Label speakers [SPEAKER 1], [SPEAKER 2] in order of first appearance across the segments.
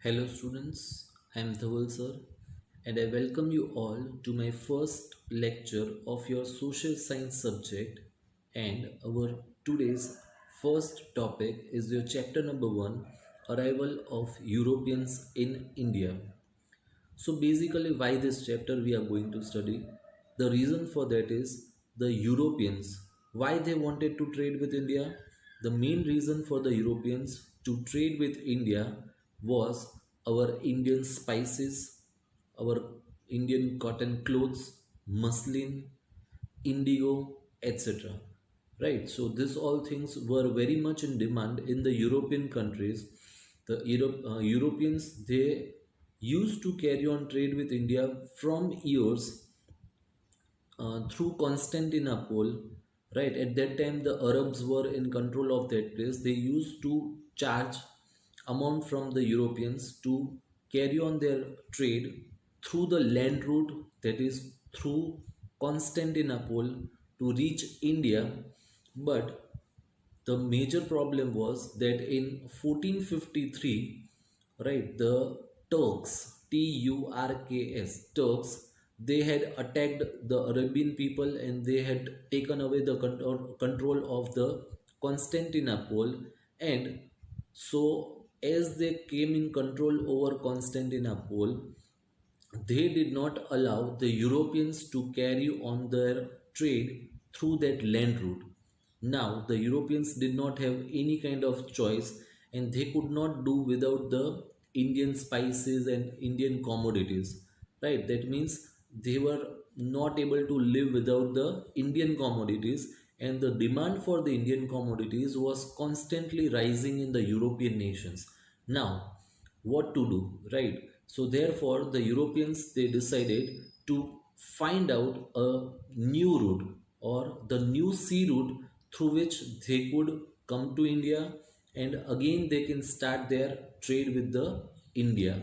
[SPEAKER 1] Hello students, I am Dhaval sir and I welcome you all to my first lecture of your social science subject, and our today's first topic is your chapter number 1, Arrival of Europeans in India. So basically, why this chapter we are going to study? The reason for that is the Europeans. Why they wanted to trade with India? The main reason for the Europeans to trade with India was our Indian spices, our Indian cotton clothes, muslin, indigo, etc. Right, so this all things were very much in demand in the European countries. The Europeans, they used to carry on trade with India from years through Constantinople. Right, at that time the Arabs were in control of that place. They used to charge amount from the Europeans to carry on their trade through the land route, that is through Constantinople, to reach India. But the major problem was that in 1453, right, the Turks, Turks, they had attacked the Arabian people and they had taken away the control of the Constantinople. And so as they came in control over Constantinople, they did not allow the Europeans to carry on their trade through that land route. Now, the Europeans did not have any kind of choice and they could not do without the Indian spices and Indian commodities. Right? That means they were not able to live without the Indian commodities, and the demand for the Indian commodities was constantly rising in the European nations. Now, what to do, right? So therefore the Europeans, they decided to find out a new route, or the new sea route, through which they could come to India, and again they can start their trade with the India.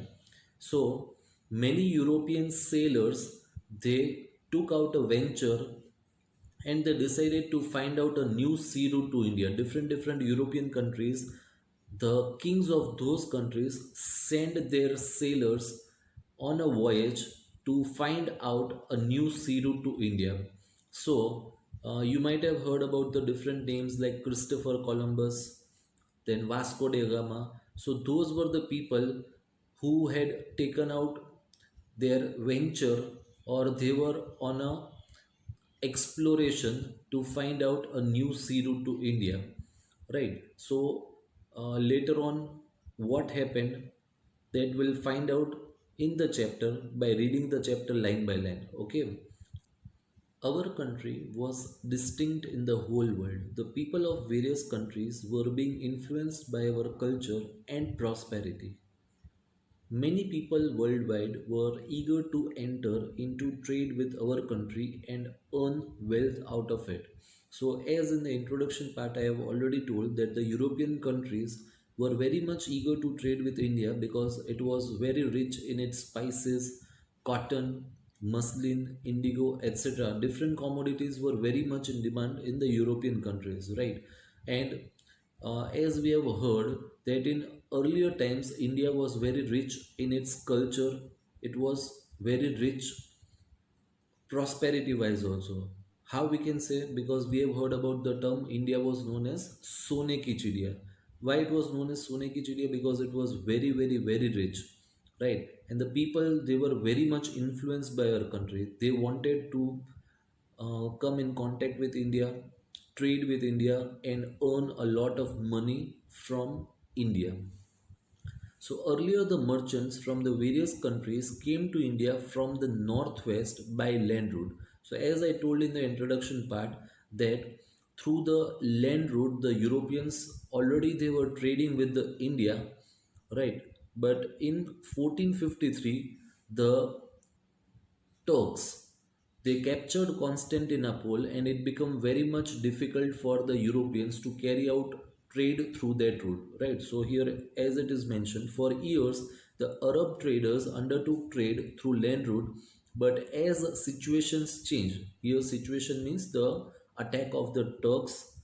[SPEAKER 1] So many European sailors, they took out a venture and they decided to find out a new sea route to India. Different European countries, the kings of those countries sent their sailors on a voyage to find out a new sea route to India. So you might have heard about the different names like Christopher Columbus, then Vasco da Gama. So those were the people who had taken out their venture, or they were on a exploration to find out a new sea route to India. Right. So later on, what happened, that we'll find out in the chapter by reading the chapter line by line. Okay. Our country was distinct in the whole world. The people of various countries were being influenced by our culture and prosperity. Many people worldwide were eager to enter into trade with our country and earn wealth out of it. So, as in the introduction part, I have already told that the European countries were very much eager to trade with India because it was very rich in its spices, cotton, muslin, indigo, etc. Different commodities were very much in demand in the European countries, right? And as we have heard that in earlier times India was very rich in its culture, it was very rich prosperity wise also. How we can say? Because we have heard about the term India was known as Sone ki Chidiya. Why it was known as Sone ki Chidiya? Because it was very rich, right? And the people, they were very much influenced by our country. They wanted to come in contact with India, trade with India, and earn a lot of money from India. So earlier, the merchants from the various countries came to India from the northwest by land route. So, as I told in the introduction part, that through the land route, the Europeans already they were trading with the India, right? But in 1453, the Turks, they captured Constantinople, and it became very much difficult for the Europeans to carry out trade through that route. Right. So here, as it is mentioned, for years the Arab traders undertook trade through land route, but as situations changed, here situation means the attack of the Turks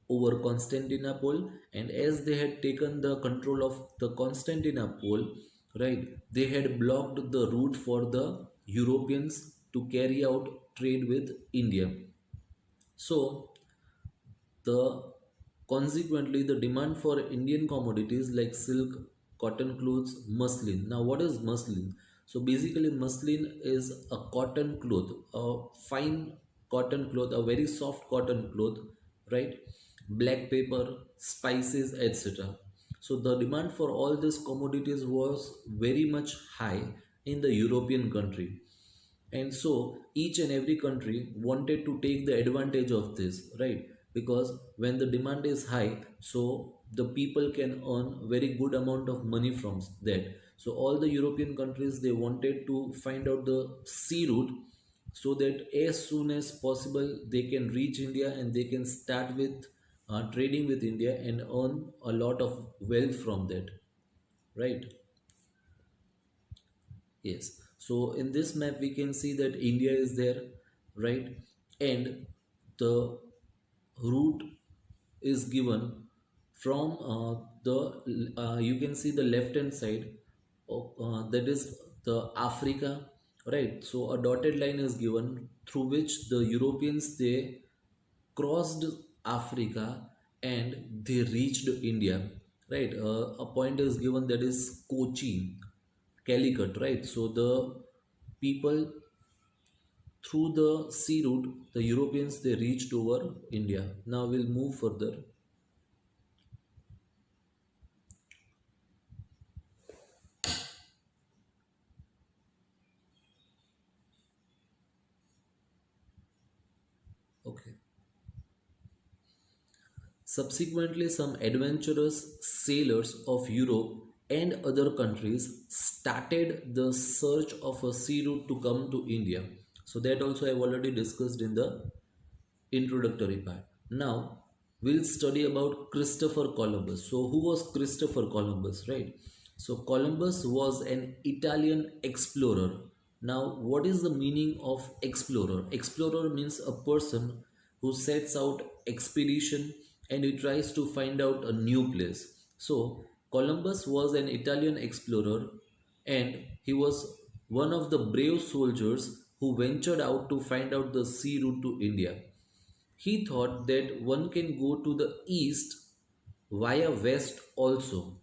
[SPEAKER 1] over Constantinople, and as they had taken the control of the Constantinople, right? They had blocked the route for the Europeans to carry out trade with India. So the consequently the demand for Indian commodities like silk, cotton clothes, muslin. Now what is muslin? So basically muslin is a cotton cloth, a fine cotton cloth, a very soft cotton cloth, right? Black pepper, spices, etc. So the demand for all these commodities was very much high in the European country, and so each and every country wanted to take the advantage of this, right? Because when the demand is high, so the people can earn very good amount of money from that. So all the European countries, they wanted to find out the sea route, so that as soon as possible they can reach India and they can start with trading with India and earn a lot of wealth from that, right? Yes. So in this map, we can see that India is there, right? And the route is given from you can see the left hand side of, that is the Africa, right? So a dotted line is given through which the Europeans, they crossed Africa and they reached India, right? A point is given, that is Kochi, Calicut, right? So the people through the sea route, the Europeans, they reached over India. Now we'll move further. Okay. Subsequently, some adventurous sailors of Europe and other countries started the search of a sea route to come to India. So that also I've already discussed in the introductory part. Now we'll study about Christopher Columbus. So who was Christopher Columbus, right? So Columbus was an Italian explorer. Now what is the meaning of explorer? Explorer means a person who sets out expedition and he tries to find out a new place. So Columbus was an Italian explorer and he was one of the brave soldiers who ventured out to find out the sea route to India. He thought that one can go to the east via west also.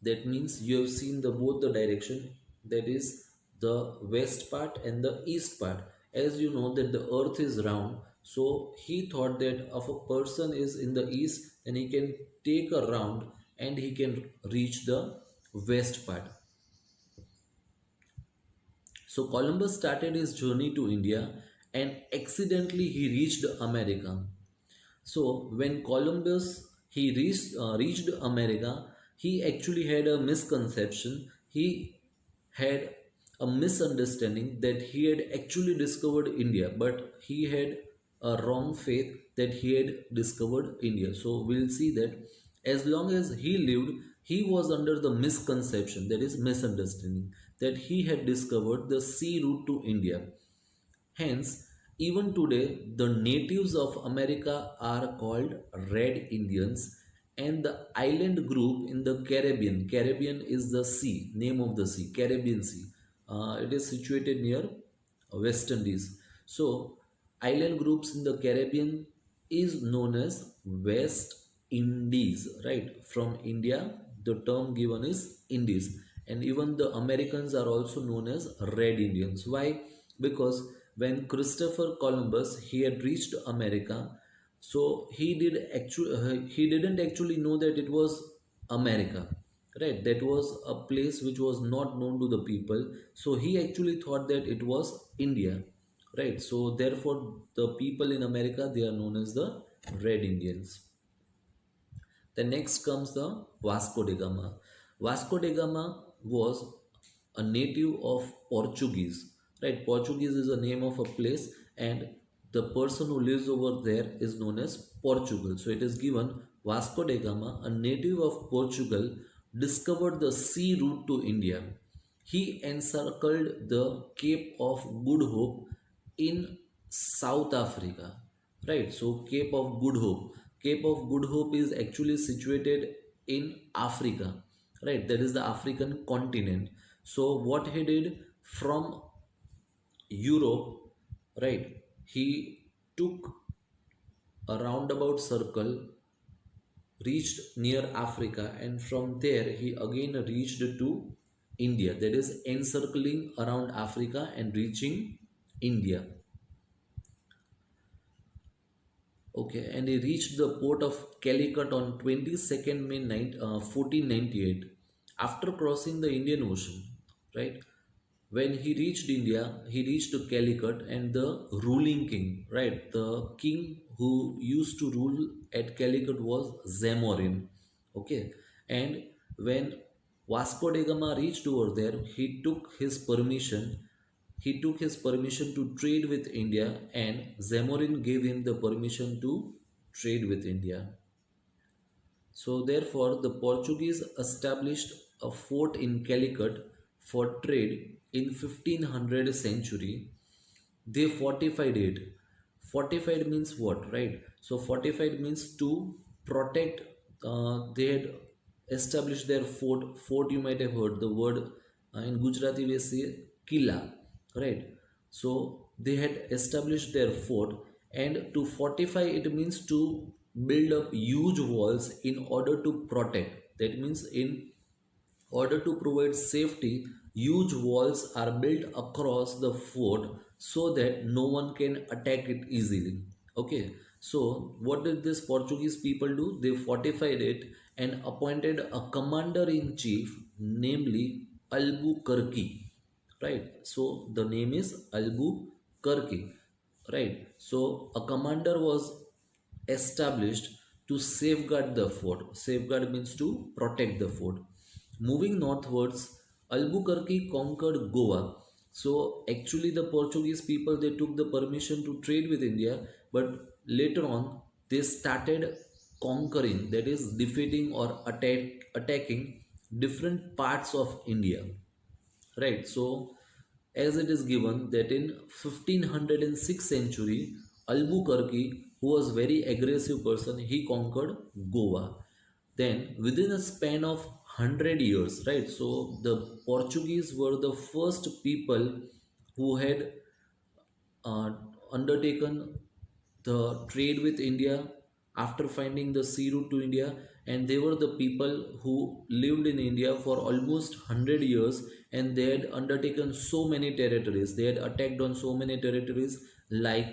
[SPEAKER 1] That means you have seen the both the direction, that is the west part and the east part. As you know that the earth is round, so he thought that if a person is in the east, then he can take a round and he can reach the west part. So Columbus started his journey to India and accidentally he reached America. So when Columbus he reached America, he actually had a misconception. He had a misunderstanding that he had actually discovered India, but he had a wrong faith that he had discovered India. So we'll see that as long as he lived, he was under the misconception, that is misunderstanding, that he had discovered the sea route to India. Hence, even today, the natives of America are called Red Indians, and the island group in the Caribbean. Caribbean is the sea, name of the sea, Caribbean Sea. It is situated near West Indies. So, island groups in the Caribbean is known as West Indies, right? From India, the term given is Indies. And even the Americans are also known as Red Indians. Why? Because when Christopher Columbus he had reached America, so he didn't actually know that it was America, right? That was a place which was not known to the people. So he actually thought that it was India, right? So therefore, the people in America, they are known as the Red Indians. The next comes the Vasco da Gama. Vasco da Gama was a native of Portuguese, right? Portuguese is the name of a place, and the person who lives over there is known as Portugal. So it is given Vasco da Gama, a native of Portugal, discovered the sea route to India. He encircled the Cape of Good Hope in South Africa, right? So Cape of Good Hope, Cape of Good Hope is actually situated in Africa, right? That is the African continent. So what he did from Europe, right, he took a roundabout circle, reached near Africa, and from there he again reached to India, that is encircling around Africa and reaching India. Okay, and he reached the port of Calicut on 22nd May 1498 after crossing the Indian Ocean, right? When he reached India, he reached to Calicut, and the ruling king, right? The king who used to rule at Calicut was Zamorin, okay? And when Vasco da Gama reached over there, he took his permission to trade with India, and Zamorin gave him the permission to trade with India. So therefore, the Portuguese established a fort in Calicut for trade in 1500 century. They fortified it. Fortified means what, right? So fortified means to protect. They had established their fort. Fort, you might have heard the word in Gujarati we say killa, right? So they had established their fort, and to fortify it means to build up huge walls in order to protect. That means in order to provide safety, huge walls are built across the fort so that no one can attack it easily. Okay, so what did this Portuguese people do? They fortified it and appointed a commander in chief, namely Albuquerque. Right, so the name is Albuquerque. Right, so a commander was established to safeguard the fort. Safeguard means to protect the fort. Moving northwards, Albuquerque conquered Goa. So actually the Portuguese people, they took the permission to trade with India, but later on they started conquering, that is defeating or attacking different parts of India. Right, so as it is given that in 1506 century, Albuquerque, who was very aggressive person, he conquered Goa. Then within a span of 100 years, right? So the Portuguese were the first people who had uh, undertaken the trade with India after finding the sea route to India, and they were the people who lived in India for almost 100 years, and they had undertaken so many territories. They had attacked on so many territories like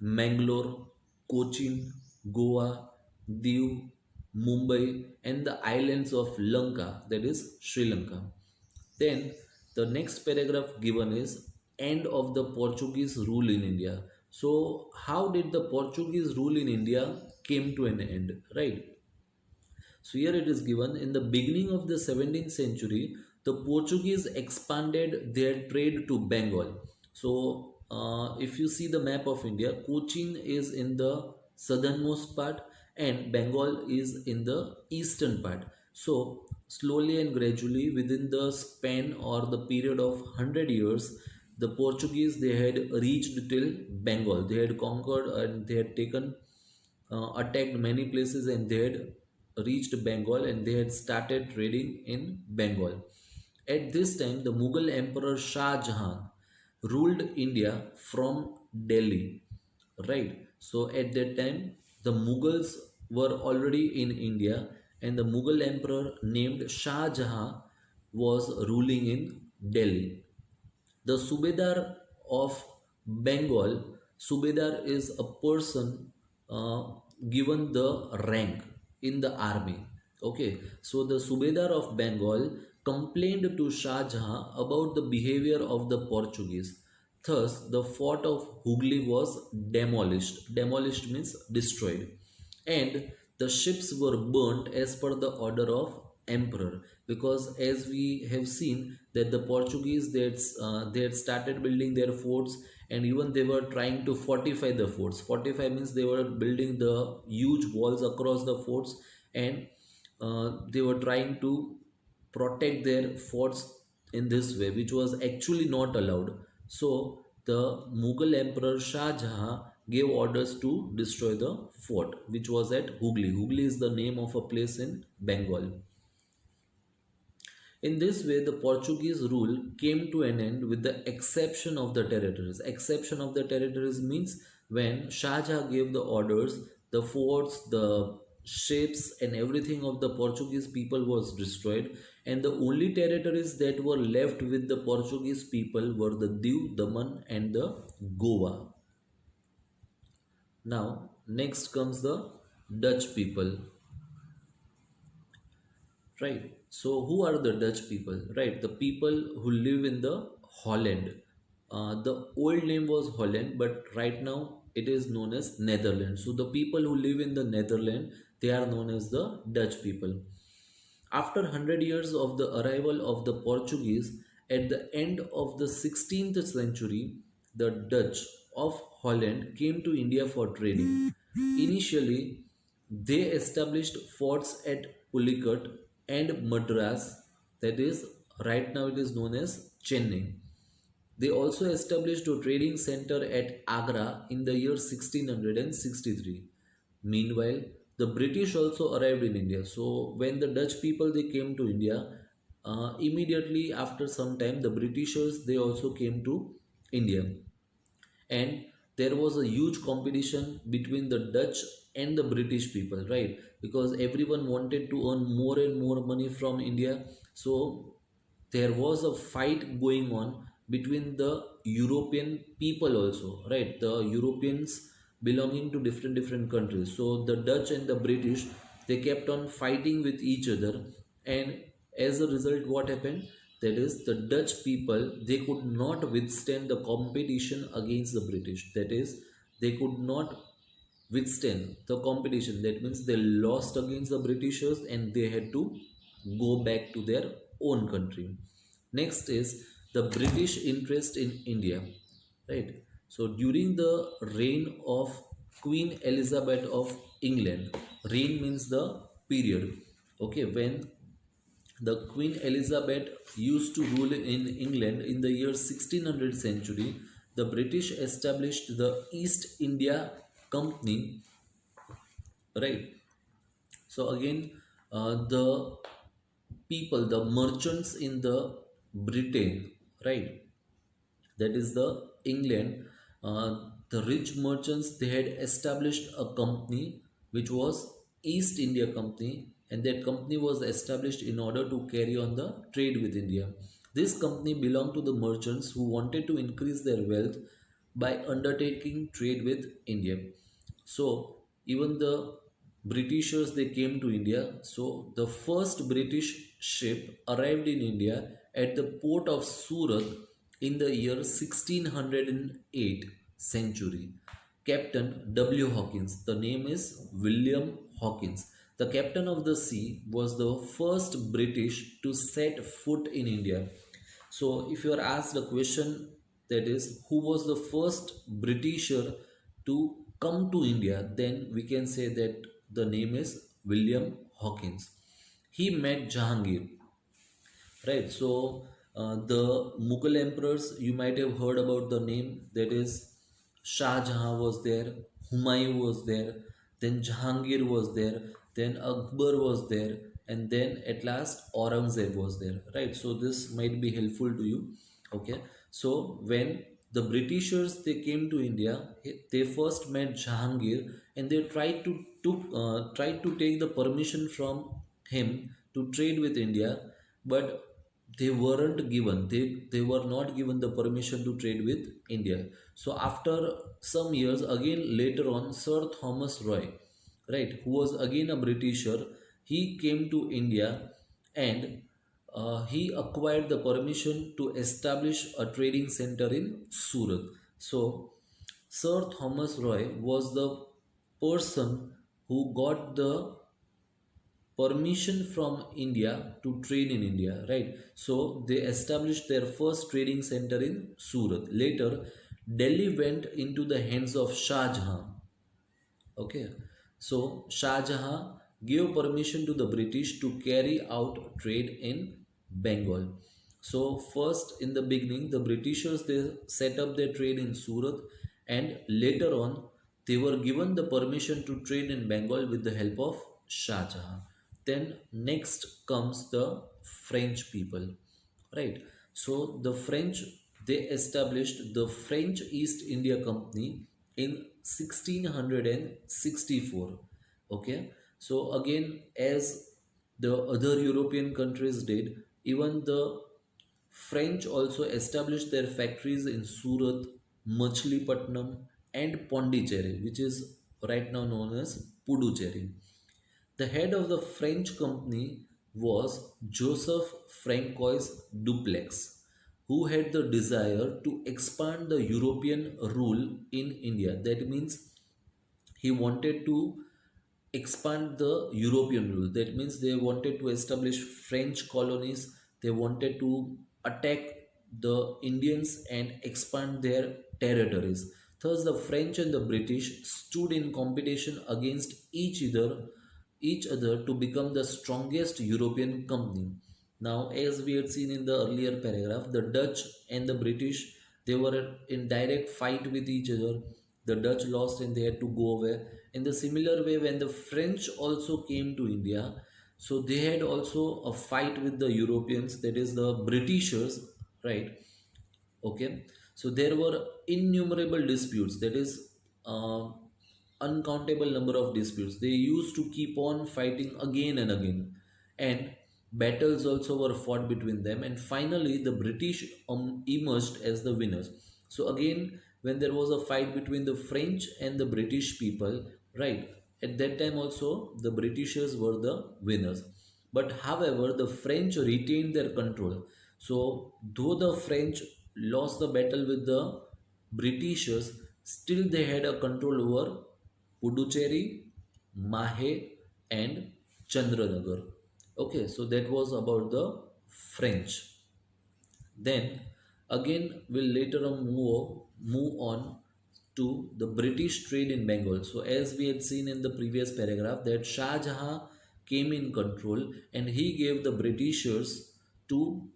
[SPEAKER 1] Mangalore, Cochin, Goa, Diu, Mumbai, and the islands of Lanka, that is Sri Lanka. Then the next paragraph given is end of the Portuguese rule in India. So how did the Portuguese rule in India came to an end, right? So here it is given in the beginning of the 17th century, the Portuguese expanded their trade to Bengal. So if you see the map of India, Cochin is in the southernmost part and Bengal is in the eastern part. So slowly and gradually within the span or the period of 100 years, the Portuguese they had reached till Bengal. They had conquered and they had taken attacked many places, and they had reached Bengal and they had started trading in Bengal. At this time, the Mughal Emperor Shah Jahan ruled India from Delhi. Right. So at that time, the Mughals were already in India, and the Mughal emperor named Shah Jahan was ruling in Delhi. The Subedar of Bengal, Subedar is a person given the rank in the army. Okay, so the Subedar of Bengal complained to Shah Jahan about the behavior of the Portuguese. Thus, the fort of Hooghly was demolished. Demolished means destroyed, and the ships were burnt as per the order of emperor, because as we have seen that the Portuguese they had started building their forts, and even they were trying to fortify the forts. Fortify means they were building the huge walls across the forts, and they were trying to protect their forts in this way, which was actually not allowed. So the Mughal emperor Shah Jahan gave orders to destroy the fort, which was at Hooghly. Hooghly is the name of a place in Bengal. In this way, the Portuguese rule came to an end with the exception of the territories. Exception of the territories means when Shah Jahan gave the orders, the forts, the ships, and everything of the Portuguese people was destroyed, and the only territories that were left with the Portuguese people were the Diu, Daman, and the Goa. Now, next comes the Dutch people. Right. So, who are the Dutch people? Right. The people who live in the Holland. The old name was Holland, but right now it is known as Netherlands. So, the people who live in the Netherlands, they are known as the Dutch people. After 100 years of the arrival of the Portuguese, at the end of the 16th century, the Dutch of Holland came to India for trading. Initially, they established forts at Pulicat and Madras, that is, right now it is known as Chennai. They also established a trading center at Agra in the year 1663. Meanwhile, the British also arrived in India. So when the Dutch people they came to India, immediately after some time the Britishers they also came to India, and there was a huge competition between the Dutch and the British people, right? Because everyone wanted to earn more and more money from India. So there was a fight going on between the European people also, right? The Europeans belonging to different countries. So the Dutch and the British they kept on fighting with each other, and as a result, what happened? That is, the Dutch people they could not withstand the competition against the British. That is, they could not withstand the competition. That means they lost against the Britishers and they had to go back to their own country. Next is the British interest in India, right? So during the reign of Queen Elizabeth of England, reign means the period, okay, when the Queen Elizabeth used to rule in England in the year 1600 century. The British established the East India Company, right? So again, the people, the merchants in the Britain, right? That is the England. The rich merchants they had established a company which was East India Company, and that company was established in order to carry on the trade with India. This company belonged to the merchants who wanted to increase their wealth by undertaking trade with India. So even the Britishers they came to India. So the first British ship arrived in India at the port of Surat in the year 1608 century. Captain W. Hawkins, the name is William Hawkins. The captain of the sea was the first British to set foot in India. So if you are asked a question, that is who was the first Britisher to come to India, then we can say that the name is William Hawkins. He met Jahangir. Right. So the Mughal emperors, you might have heard about the name. That is, Shah Jahan was there, Humayun was there, then Jahangir was there, then Akbar was there, and then at last Aurangzeb was there. Right. So this might be helpful to you. Okay. So when the Britishers they came to India, they first met Jahangir, and they tried to take the permission from him to trade with India, but they weren't given. They were not given the permission to trade with India. So after some years, again later on, Sir Thomas Roy, right, who was again a Britisher, he came to India, and he acquired the permission to establish a trading center in Surat. So Sir Thomas Roy was the person who got the permission from India to trade in India, right? So they established their first trading center in Surat. Later, Delhi went into the hands of Shah Jahan. Okay, so Shah Jahan gave permission to the British to carry out trade in Bengal. So first, in the beginning, the Britishers they set up their trade in Surat, and later on, they were given the permission to trade in Bengal with the help of Shah Jahan. Then next comes the French people, right? So the French, they established the French East India Company in 1664. Okay, so again, as the other European countries did, even the French also established their factories in Surat, Machilipatnam, and Pondicherry, which is right now known as Puducherry. The head of the French company was Joseph Francois Duplex, who had the desire to expand the European rule in India. That means he wanted to expand the European rule. That means they wanted to establish French colonies, they wanted to attack the Indians and expand their territories. Thus, the French and the British stood in competition against each other to become the strongest European company. Now, as we had seen in the earlier paragraph, the Dutch and the British, they were in direct fight with each other. The Dutch lost and they had to go away. In the similar way, when the French also came to India, so they had also a fight with the Europeans, that is the Britishers, right? Okay, so there were innumerable disputes, that is, uncountable number of disputes. They used to keep on fighting again and again, and battles also were fought between them. And finally, the British emerged as the winners. So again, when there was a fight between the French and the British people, right? At that time also, the Britishers were the winners. But however, the French retained their control. So, though the French lost the battle with the Britishers, still they had a control over Puducherry, Mahe, and Chandranagar. Okay, so that was about the French. Then again, we'll later on move on to the British trade in Bengal. So as we had seen in the previous paragraph, that Shah Jahan came in control and he gave the Britishers to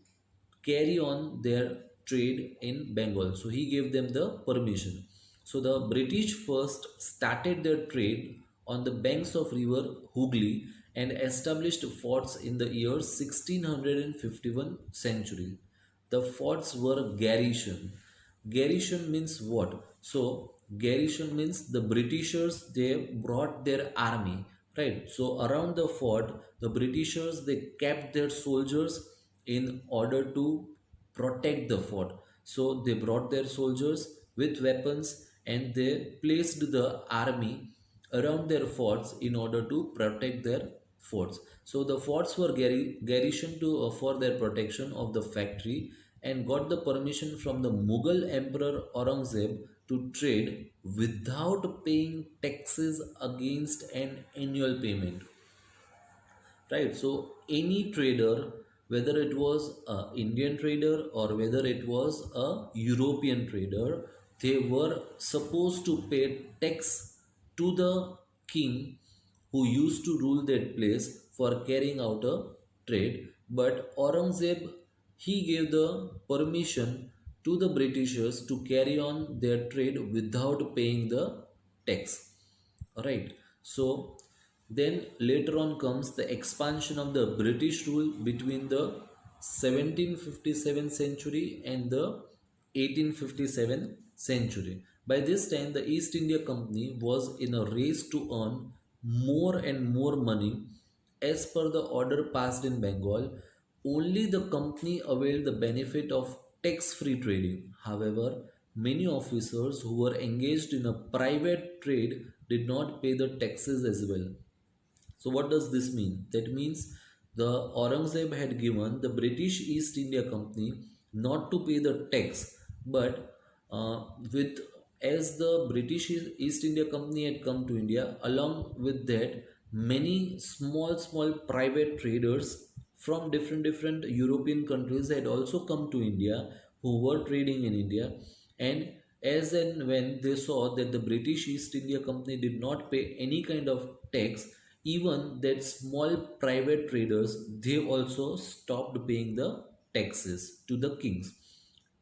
[SPEAKER 1] carry on their trade in Bengal. So he gave them the permission. So the British first started their trade on the banks of river Hooghly and established forts in the year 1651 century. The forts were garrison. Garrison means what? So garrison means the Britishers, they brought their army, right? So around the fort, the Britishers, they kept their soldiers in order to protect the fort. So they brought their soldiers with weapons and they placed the army around their forts in order to protect their forts. So the forts were garrisoned to for their protection of the factory and got the permission from the Mughal Emperor Aurangzeb to trade without paying taxes against an annual payment, right? So any trader, whether it was a Indian trader or whether it was a European trader, they were supposed to pay tax to the king who used to rule that place for carrying out a trade. But Aurangzeb, he gave the permission to the Britishers to carry on their trade without paying the tax. Right. So then later on comes the expansion of the British rule between the 1757 century and the 1857 century. By this time, the East India Company was in a race to earn more and more money. As per the order passed in Bengal, only the company availed the benefit of tax free trading. However, many officers who were engaged in a private trade did not pay the taxes as well. So, what does this mean? That means the Aurangzeb had given the British East India Company not to pay the tax, but with as the British East India Company had come to India, along with that, many small private traders from different European countries had also come to India who were trading in India, and as and when they saw that the British East India Company did not pay any kind of tax, even that small private traders, they also stopped paying the taxes to the kings.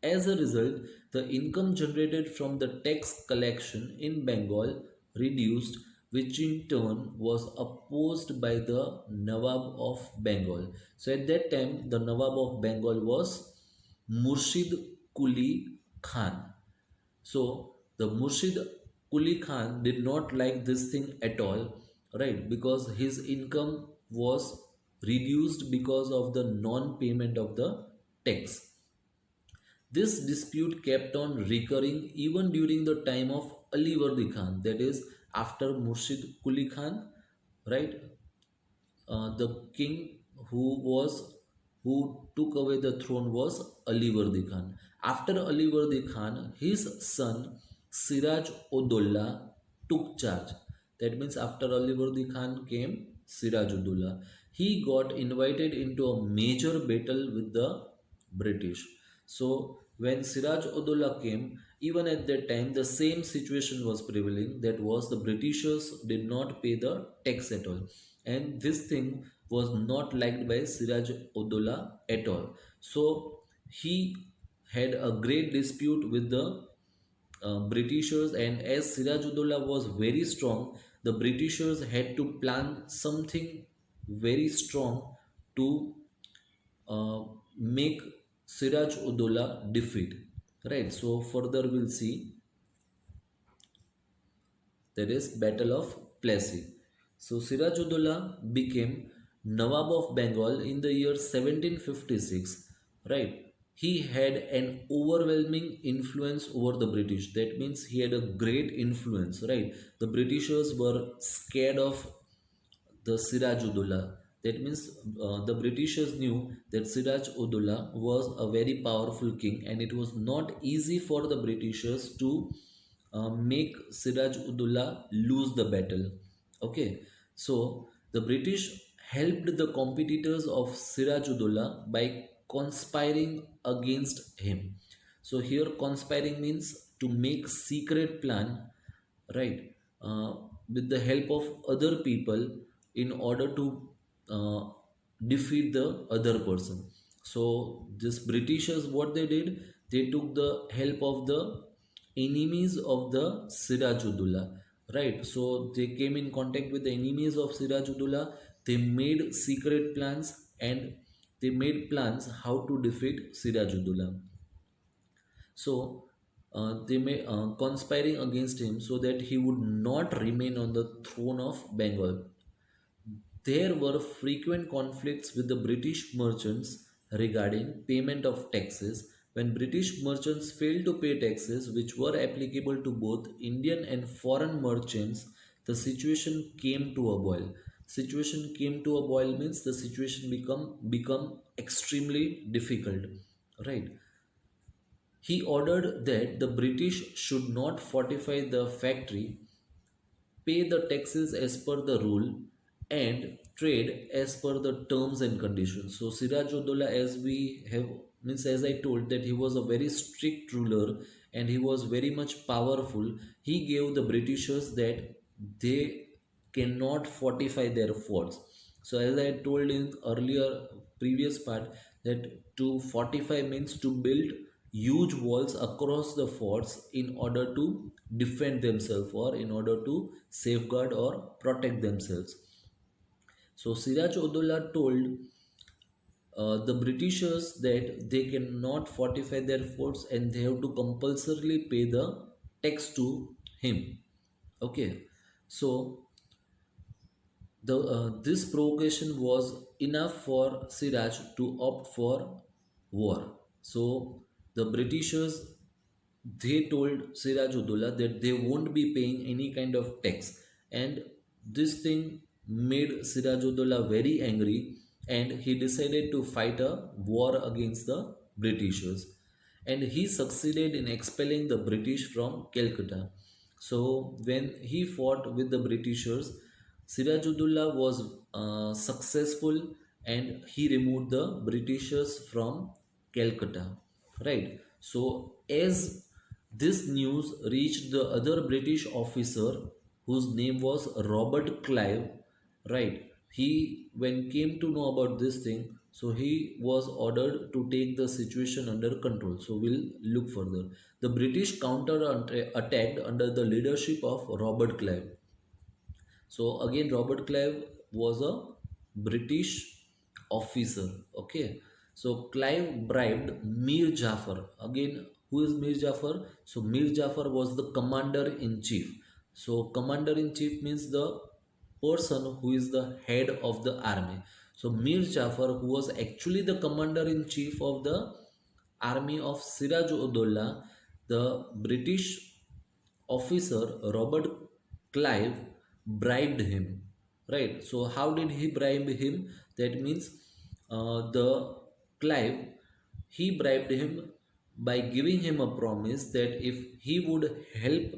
[SPEAKER 1] As a result, the income generated from the tax collection in Bengal reduced, which in turn was opposed by the Nawab of Bengal. So at that time, the Nawab of Bengal was Murshid Kuli Khan. So the Murshid Kuli Khan did not like this thing at all, right? Because his income was reduced because of the non-payment of the tax. This dispute kept on recurring even during the time of Alivardi Khan, that is, after Murshid Kuli Khan, right? The king who was who took away the throne was Alivardi Khan. After Alivardi Khan, his son Siraj Udollah took charge. That means after Alivardi Khan came Siraj Udollah. He got invited into a major battle with the British. So when Siraj Udollah came, even at that time, the same situation was prevailing. That was the Britishers did not pay the tax at all, and this thing was not liked by Siraj Udollah at all. So he had a great dispute with the Britishers, and as Siraj Udollah was very strong, the Britishers had to plan something very strong to uh, make Siraj Udollah defeat. Right. So further we'll see, that is Battle of Plessy. So Sirajudullah became Nawab of Bengal in the year 1756. Right. He had an overwhelming influence over the British. That means he had a great influence. Right. The Britishers were scared of the Sirajudullah. That means the Britishers knew that Siraj-ud-Dowlah was a very powerful king, and it was not easy for the Britishers to make Siraj-ud-Dowlah lose the battle. Okay, so the British helped the competitors of Siraj-ud-Dowlah by conspiring against him. So here conspiring means to make secret plan, right, with the help of other people in order to uh, defeat the other person. So this Britishers, what they did, they took the help of the enemies of the Sirajudullah, right? So they came in contact with the enemies of Sirajudullah. They made secret plans, and they made plans how to defeat Sirajudullah. So they may conspiring against him so that he would not remain on the throne of Bengal. There were frequent conflicts with the British merchants regarding payment of taxes. When British merchants failed to pay taxes which were applicable to both Indian and foreign merchants, the situation came to a boil. Situation came to a boil means the situation become extremely difficult, right? He ordered that the British should not fortify the factory, pay the taxes as per the rule, and trade as per the terms and conditions. So Sirajudollah, as we have means as I told that he was a very strict ruler and he was very much powerful. He gave the Britishers that they cannot fortify their forts. So as I told in earlier previous part, that to fortify means to build huge walls across the forts in order to defend themselves or in order to safeguard or protect themselves. So Siraj Udollah told the Britishers that they cannot fortify their forts and they have to compulsorily pay the tax to him. Okay, so this provocation was enough for Siraj to opt for war. So the Britishers, they told Sirajudullah that they won't be paying any kind of tax, and this thing made Sirajudullah very angry, and he decided to fight a war against the Britishers, and he succeeded in expelling the British from Calcutta. So when he fought with the Britishers, Sirajudullah was successful, and he removed the Britishers from Calcutta. Right. So as this news reached the other British officer whose name was Robert Clive, right? He when came to know about this thing, so he was ordered to take the situation under control. So we'll look further. The British counter attacked under the leadership of Robert Clive. So again, Robert Clive was a British officer. Okay, so Clive bribed Mir Jafar. Again, who is Mir Jafar? So Mir Jafar was the commander in chief. So commander in chief means the person who is the head of the army. So Mir Jafar, who was actually the commander in chief of the army of Siraj Udollah, the British officer Robert Clive bribed him. Right. So how did he bribe him? That means the Clive, he bribed him by giving him a promise that if he would help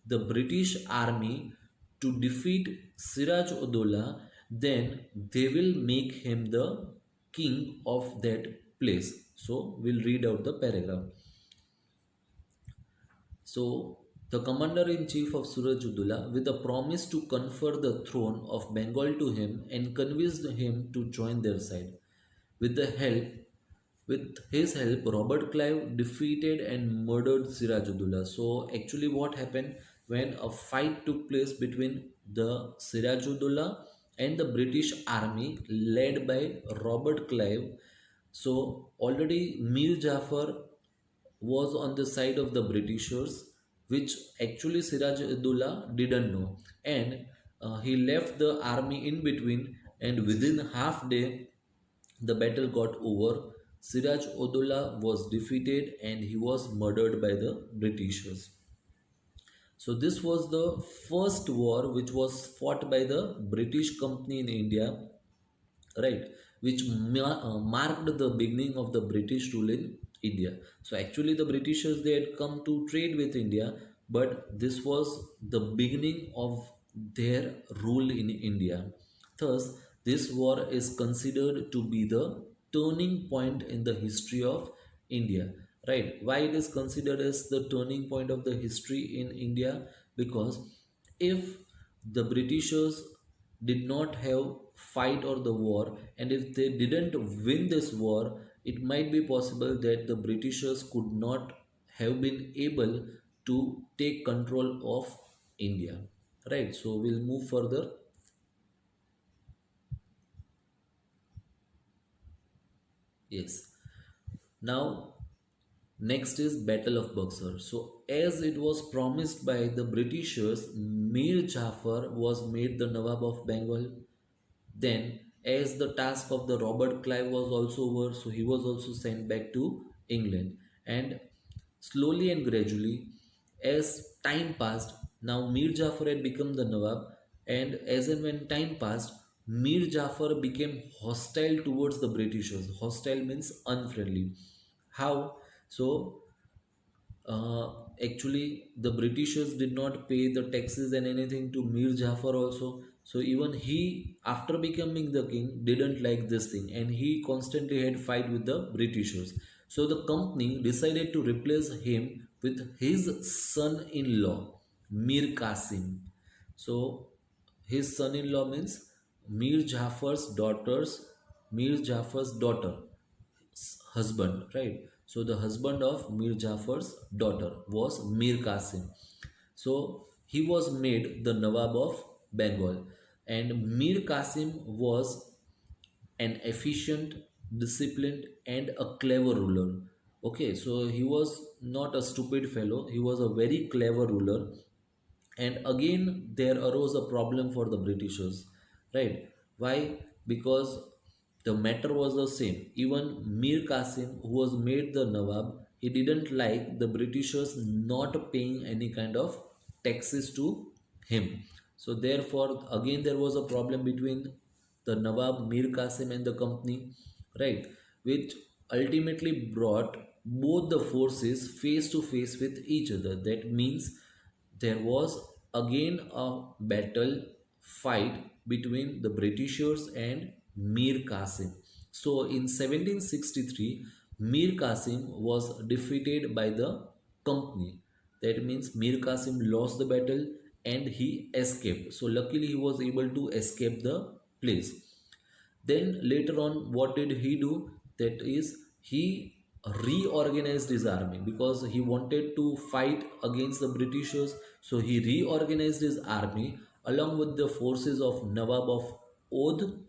[SPEAKER 1] the British army to defeat Siraj Udollah, then they will make him the king of that place. So we'll read out the paragraph. So, the commander in chief of Surajudullah, with a promise to confer the throne of Bengal to him and convinced him to join their side. With the help, with his help, Robert Clive defeated and murdered Sirajudullah. So, actually, what happened when a fight took place between the Sirajudullah and the British army led by Robert Clive? So, already Mir Jafar was on the side of the Britishers, which actually Siraj-ud-Dowlah didn't know, and he left the army in between. And within half day, the battle got over. Siraj-ud-Dowlah was defeated, and he was murdered by the Britishers. So this was the first war which was fought by the British company in India, right, which marked the beginning of the British rule in India. So actually the Britishers, they had come to trade with India, but this was the beginning of their rule in India. Thus this war is considered to be the turning point in the history of India. Right, why it is considered as the turning point of the history in India? Because if the Britishers did not have fight or the war, and if they didn't win this war, it might be possible that the Britishers could not have been able to take control of India. Right, so we'll move further. Yes, now next is Battle of Buxar. So as it was promised by the Britishers, Mir Jafar was made the Nawab of Bengal. Then, as the task of the Robert Clive was also over, so he was also sent back to England. And slowly and gradually, as time passed, now Mir Jafar had become the Nawab, and as and when time passed, Mir Jafar became hostile towards the Britishers. Hostile means unfriendly. How? So uh, actually the Britishers did not pay the taxes and anything to Mir Jafar also. So even he, after becoming the king, didn't like this thing, and he constantly had fight with the Britishers. So the company decided to replace him with his son-in-law, Mir Qasim. So his son-in-law means Mir Jafar's daughter's Mir Jafar's daughter husband, right? So the husband of Mir Jafar's daughter was Mir Qasim. So he was made the Nawab of Bengal, and Mir Qasim was an efficient, disciplined, and a clever ruler. Okay, so he was not a stupid fellow, he was a very clever ruler. And again, there arose a problem for the Britishers, right? Why? Because the matter was the same. Even Mir Qasim, who was made the Nawab, he didn't like the Britishers not paying any kind of taxes to him. So therefore, again there was a problem between the Nawab Mir Qasim and the company, right? Which ultimately brought both the forces face to face with each other. That means there was again a battle fight between the Britishers and Mir Qasim. So in 1763, Mir Qasim was defeated by the company. That means Mir Qasim lost the battle and he escaped. So luckily he was able to escape the place. Then later on, what did he do? That is, he reorganized his army because he wanted to fight against the Britishers. So he reorganized his army along with the forces of Nawab of Oudh,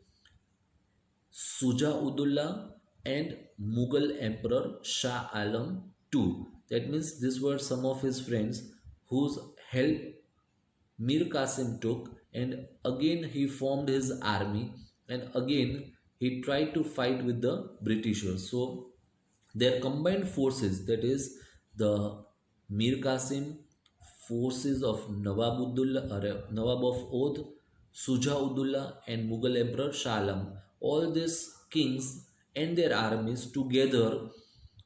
[SPEAKER 1] Suja-ud-Dawla and Mughal Emperor Shah Alam II. That means these were some of his friends whose help Mir Qasim took, and again he formed his army, and again he tried to fight with the Britishers. So their combined forces, that is the Mir Qasim forces of Nawab of Oudh, Suja-ud-Dawla and Mughal Emperor Shah Alam, all these kings and their armies together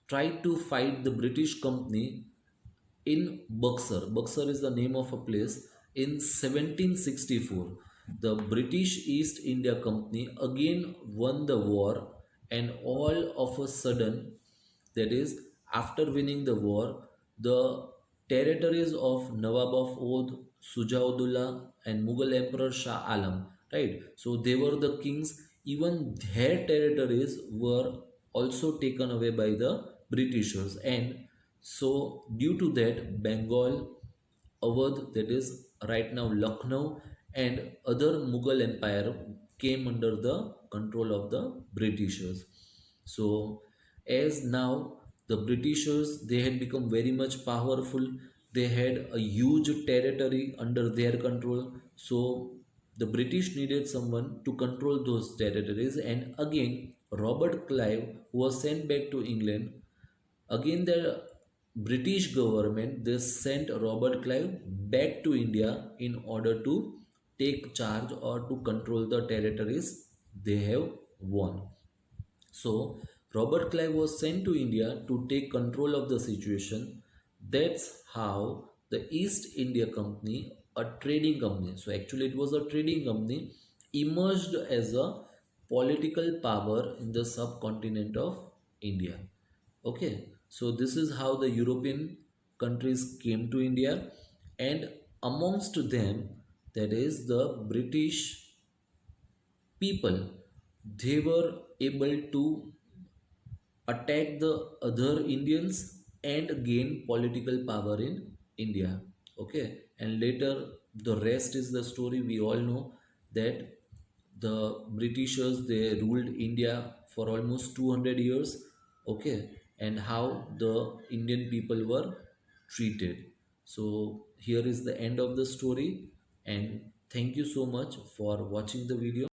[SPEAKER 1] tried to fight the British company in Buxar. Buxar is the name of a place. In 1764, the British East India Company again won the war, and all of a sudden, that is, after winning the war, the territories of Nawab of Oudh, Sujaudullah, and Mughal Emperor Shah Alam, right? So they were the kings. Even their territories were also taken away by the Britishers, and so due to that, Bengal, Awadh, that is right now Lucknow, and other Mughal empire came under the control of the Britishers. So as now the Britishers, they had become very much powerful. They had a huge territory under their control. So the British needed someone to control those territories, and again Robert Clive was sent back to England. Again, the British government, they sent Robert Clive back to India in order to take charge or to control the territories they have won. So Robert Clive was sent to India to take control of the situation. That's how the East India Company, a trading company, so actually it was a trading company, emerged as a political power in the subcontinent of India. Okay, so this is how the European countries came to India, and amongst them, that is the British people, they were able to attack the other Indians and gain political power in India. Okay, and later the rest is the story. We all know that the Britishers, they ruled India for almost 200 years. Okay, and how the Indian people were treated. So here is the end of the story, and thank you so much for watching the video.